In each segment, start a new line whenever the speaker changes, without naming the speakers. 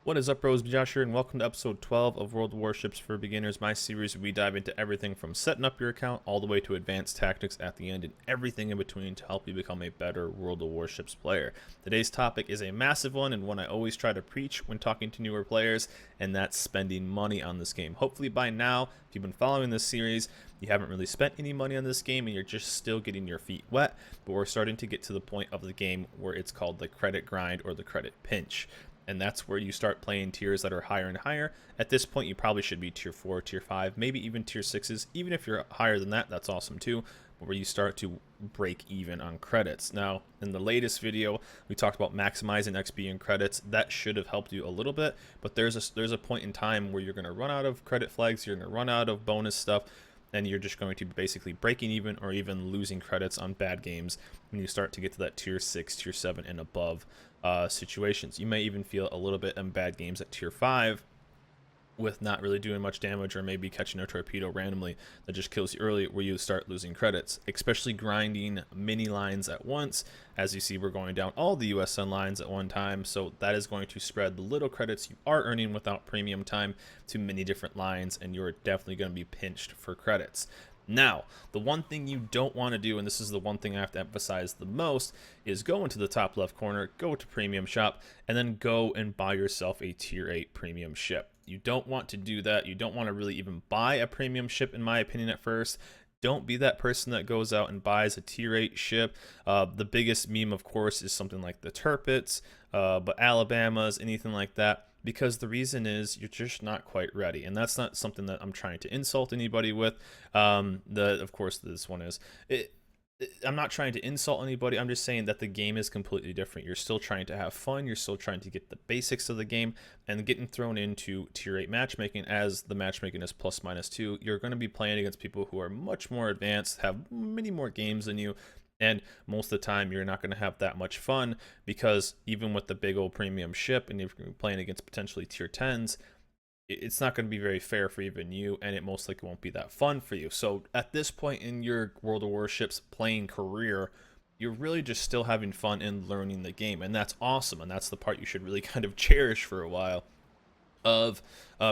What is up, bros? Josh here, and welcome to episode 12 of World of Warships for Beginners, my series where we dive into everything from setting up your account all the way to advanced tactics at the end and everything in between to help you become a better World of Warships player. Today's topic is a massive one and one I always try to preach when talking to newer players, and that's spending money on this game. Hopefully by now, if you've been following this series, you haven't really spent any money on this game and you're just still getting your feet wet, but we're starting to get to the point of the game where it's called the credit grind or the credit pinch. And that's where you start playing tiers that are higher and higher. At this point, you probably should be tier 4, tier 5, maybe even tier 6s. Even if you're higher than that, that's awesome too. But where you start to break even on credits. Now, in the latest video, we talked about maximizing XP and credits. That should have helped you a little bit. But there's a point in time where you're going to run out of credit flags, you're going to run out of bonus stuff, and you're just going to be basically breaking even or even losing credits on bad games when you start to get to that tier 6, tier 7, and above situations. You may even feel a little bit in bad games at tier 5 with not really doing much damage, or maybe catching a torpedo randomly that just kills you early, where you start losing credits, especially grinding many lines at once. As you see, we're going down all the USN lines at one time, so that is going to spread the little credits you are earning without premium time to many different lines, and you're definitely going to be pinched for credits. Now, the one thing you don't want to do, and this is the one thing I have to emphasize the most, is go into the top left corner, go to premium shop, and then go and buy yourself a tier 8 premium ship. You don't want to do that. You don't want to really even buy a premium ship, in my opinion, at first. Don't be that person that goes out and buys a tier 8 ship. The biggest meme, of course, is something like the Turpits, but Alabamas, anything like that. Because the reason is you're just not quite ready, and that's not something that I'm trying to insult anybody with. Of course, this one is. I'm not trying to insult anybody. I'm just saying that the game is completely different. You're still trying to have fun. You're still trying to get the basics of the game, and getting thrown into tier 8 matchmaking, as the matchmaking is +/-2. You're going to be playing against people who are much more advanced, have many more games than you. And most of the time, you're not going to have that much fun, because even with the big old premium ship, and if you're playing against potentially tier 10s, it's not going to be very fair for even you, and it most likely won't be that fun for you. So at this point in your World of Warships playing career, you're really just still having fun and learning the game, and that's awesome, and that's the part you should really kind of cherish for a while, of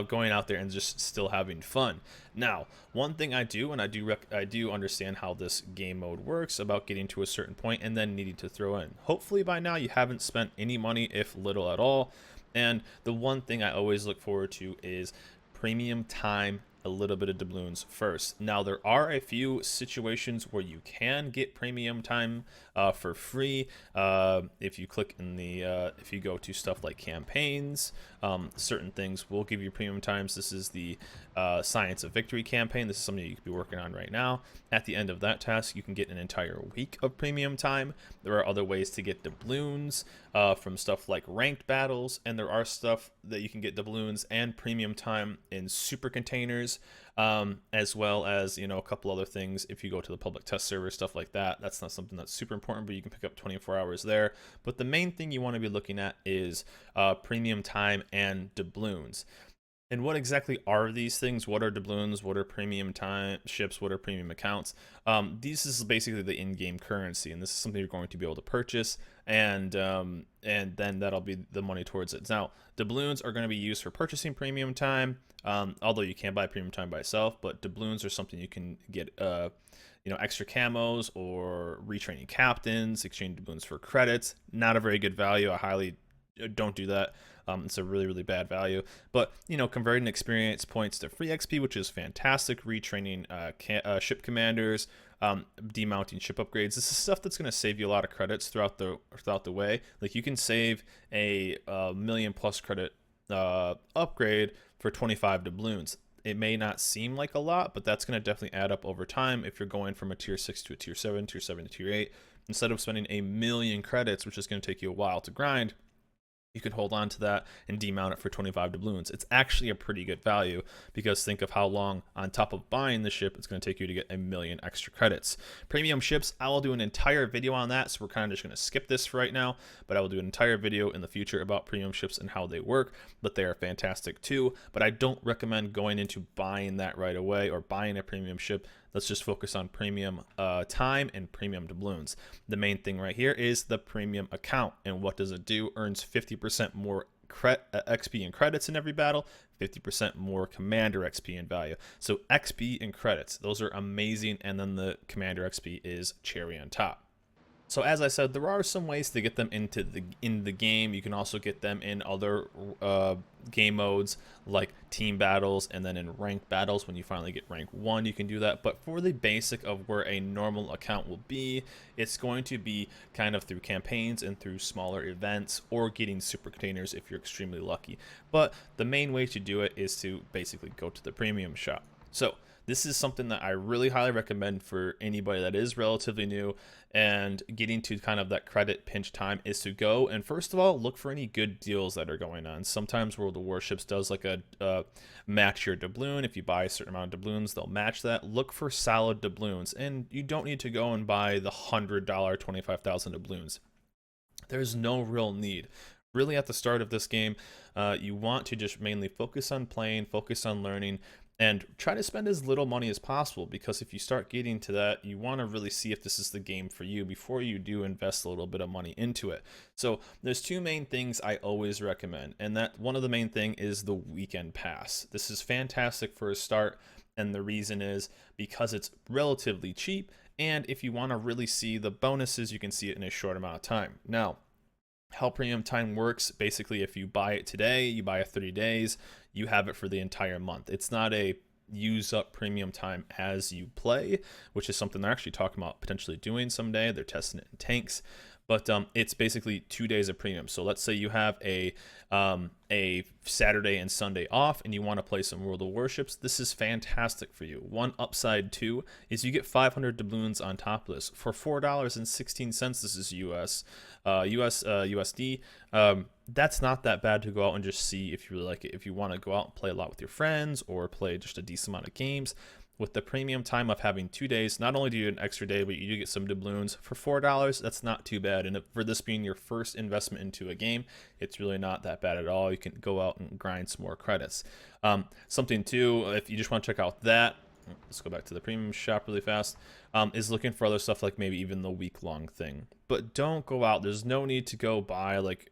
going out there and just still having fun. Now, one thing I do, and I do understand how this game mode works, about getting to a certain point and then needing to throw in. Hopefully by now you haven't spent any money, if little at all. And the one thing I always look forward to is premium time, a little bit of doubloons first. Now, there are a few situations where you can get premium time for free. If you click in the, if you go to stuff like campaigns, certain things will give you premium times. This is the Science of Victory campaign. This is something you could be working on right now. At the end of that task, you can get an entire week of premium time. There are other ways to get doubloons from stuff like ranked battles, and there are stuff that you can get doubloons and premium time in super containers, as well as, you know, a couple other things. If you go to the public test server, stuff like that, that's not something that's super important, but you can pick up 24 hours there. But the main thing you want to be looking at is premium time and doubloons. And what exactly are these things? What are doubloons? What are premium time ships? What are premium accounts? This is basically the in-game currency, and this is something you're going to be able to purchase, and then that'll be the money towards it. Now, doubloons are going to be used for purchasing premium time, although you can buy premium time by itself. But doubloons are something you can get, you know, extra camos or retraining captains, exchange doubloons for credits. Not a very good value. I highly don't do that. It's a really, really bad value. But, you know, converting experience points to free XP, which is fantastic. Retraining ship commanders, demounting ship upgrades. This is stuff that's going to save you a lot of credits throughout the way. Like, you can save a million+ credit upgrade for 25 doubloons. It may not seem like a lot, but that's going to definitely add up over time if you're going from a tier 6 to a tier 7, tier 7 to tier 8. Instead of spending a million credits, which is going to take you a while to grind, you can hold on to that and demount it for 25 doubloons. It's actually a pretty good value, because think of how long, on top of buying the ship, it's going to take you to get a million extra credits. Premium ships, I will do an entire video on that, so we're kind of just going to skip this for right now, but I will do an entire video in the future about premium ships and how they work. But they are fantastic too, but I don't recommend going into buying that right away, or buying a premium ship. Let's just focus on premium time and premium doubloons. The main thing right here is the premium account. And what does it do? Earns 50% more XP and credits in every battle, 50% more commander XP in value. So XP and credits, those are amazing, and then the commander XP is cherry on top. So as I said, there are some ways to get them in the game. You can also get them in other game modes like team battles, and then in ranked battles when you finally get rank 1 you can do that. But for the basic of where a normal account will be, it's going to be kind of through campaigns and through smaller events, or getting super containers if you're extremely lucky. But the main way to do it is to basically go to the premium shop. So this is something that I really highly recommend for anybody that is relatively new and getting to kind of that credit pinch time, is to go and first of all look for any good deals that are going on. Sometimes World of Warships does like a match your doubloon. If you buy a certain amount of doubloons, they'll match that. Look for solid doubloons, and you don't need to go and buy the $100 25,000 doubloons. There's no real need. Really, at the start of this game, you want to just mainly focus on playing, focus on learning, and try to spend as little money as possible, because if you start getting to that, you want to really see if this is the game for you before you do invest a little bit of money into it. So there's two main things I always recommend, and that one of the main thing is the weekend pass. This is fantastic for a start, and the reason is because it's relatively cheap, and if you want to really see the bonuses, you can see it in a short amount of time. Now, how premium time works, basically if you buy it today, you buy it 30 days, you have it for the entire month. It's not a use up premium time as you play, which is something they're actually talking about potentially doing someday. They're testing it in tanks, but it's basically 2 days of premium. So let's say you have a Saturday and Sunday off and you want to play some World of Warships. This is fantastic for you. One upside too is you get 500 doubloons on top of this for $4.16. This is USD. That's not that bad to go out and just see if you really like it. If you want to go out and play a lot with your friends or play just a decent amount of games, with the premium time of having 2 days, not only do you get an extra day, but you do get some doubloons for $4. That's not too bad. And for this being your first investment into a game, it's really not that bad at all. You can go out and grind some more credits. Something too, if you just want to check out that, let's go back to the premium shop really fast, is looking for other stuff like maybe even the week-long thing. But don't go out. There's no need to go buy like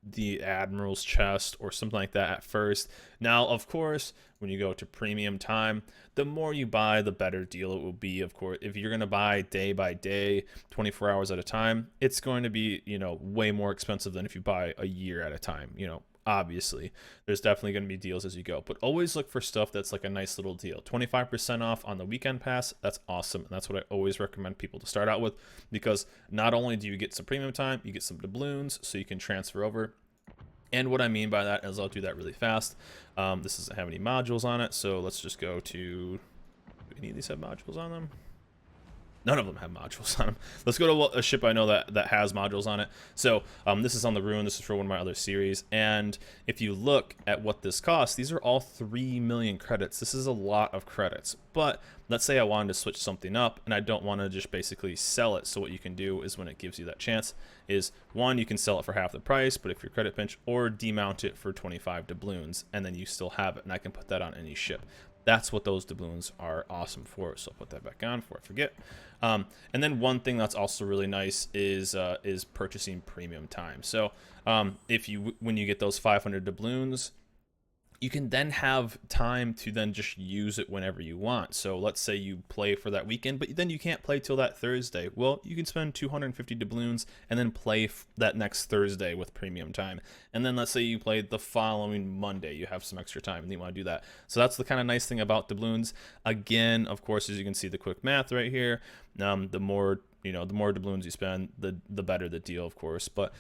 the Admiral's chest or something like that at first. Now, of course, when you go to premium time, the more you buy, the better deal it will be. Of course, if you're going to buy day by day, 24 hours at a time, it's going to be, way more expensive than if you buy a year at a time. Obviously, there's definitely going to be deals as you go, but always look for stuff that's like a nice little deal. 25% off on the weekend pass, that's awesome. And that's what I always recommend people to start out with, because not only do you get some premium time, you get some doubloons so you can transfer over. And what I mean by that is, I'll do that really fast. This doesn't have any modules on it, so let's just go to, do any of these have modules on them? None of them have modules on them. Let's go to a ship I know that has modules on it. So this is on the Ruin. This is for one of my other series. And if you look at what this costs, these are all 3 million credits. This is a lot of credits. But let's say I wanted to switch something up and I don't want to just basically sell it. So what you can do is, when it gives you that chance, is one, you can sell it for half the price, but if you're credit pinch, or demount it for 25 doubloons, and then you still have it. And I can put that on any ship. That's what those doubloons are awesome for. So I'll put that back on before I forget. And then one thing that's also really nice is purchasing premium time. So when you get those 500 doubloons, you can then have time to then just use it whenever you want. So let's say you play for that weekend, but then you can't play till that Thursday. Well, you can spend 250 doubloons and then play that next Thursday with premium time. And then let's say you play the following Monday, you have some extra time and you want to do that. So that's the kind of nice thing about doubloons. Again, of course, as you can see the quick math right here, the more doubloons you spend, the better the deal, of course. But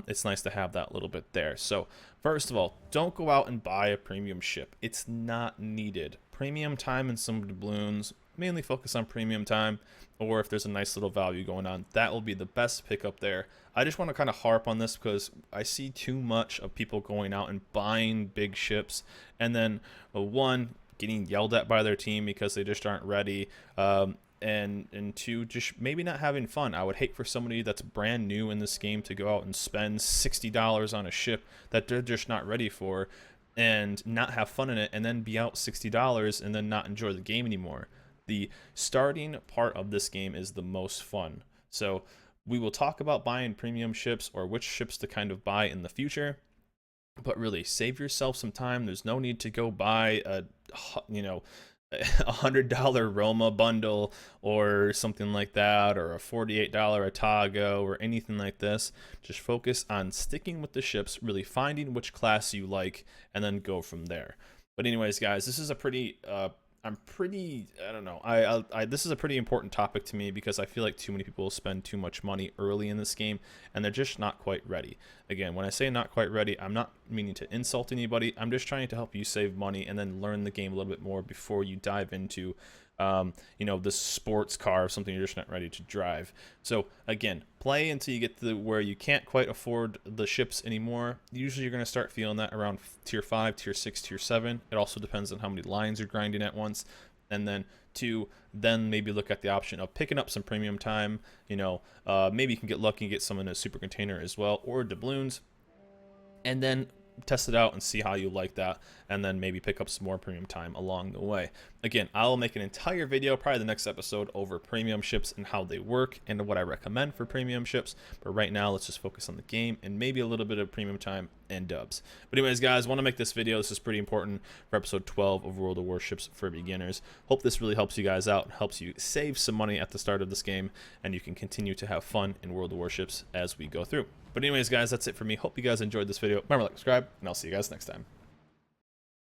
it's nice to have that little bit there. So first of all, don't go out and buy a premium ship. It's not needed. Premium time and some doubloons, mainly focus on premium time, or if there's a nice little value going on, that will be the best pickup there. I just want to kind of harp on this because I see too much of people going out and buying big ships, and then one, getting yelled at by their team because they just aren't ready, and two, just maybe not having fun. I would hate for somebody that's brand new in this game to go out and spend $60 on a ship that they're just not ready for, and not have fun in it, and then be out $60 and then not enjoy the game anymore. The starting part of this game is the most fun. So we will talk about buying premium ships or which ships to kind of buy in the future. But really, save yourself some time. There's no need to go buy $100 Roma bundle or something like that, or a $48 Atago or anything like this. Just focus on sticking with the ships, really finding which class you like, and then go from there. But anyways, guys, this is a pretty I don't know. This is a pretty important topic to me because I feel like too many people spend too much money early in this game and they're just not quite ready. Again, when I say not quite ready, I'm not meaning to insult anybody. I'm just trying to help you save money and then learn the game a little bit more before you dive into this sports car or something you're just not ready to drive. So again, play until you get to where you can't quite afford the ships anymore. Usually you're going to start feeling that around tier 5, tier 6, tier 7. It also depends on how many lines you're grinding at once. And then then maybe look at the option of picking up some premium time. Maybe you can get lucky and get some in a super container as well, or doubloons. And then test it out and see how you like that, and then maybe pick up some more premium time along the way. Again, I'll make an entire video, probably the next episode, over premium ships and how they work and what I recommend for premium ships. But right now, let's just focus on the game and maybe a little bit of premium time and dubs. But anyways, guys, want to make this video. This is pretty important for episode 12 of World of Warships for beginners. Hope this really helps you guys out and helps you save some money at the start of this game, and you can continue to have fun in World of Warships as we go through. But anyways, guys, that's it for me. Hope you guys enjoyed this video. Remember, like, subscribe, and I'll see you guys next time.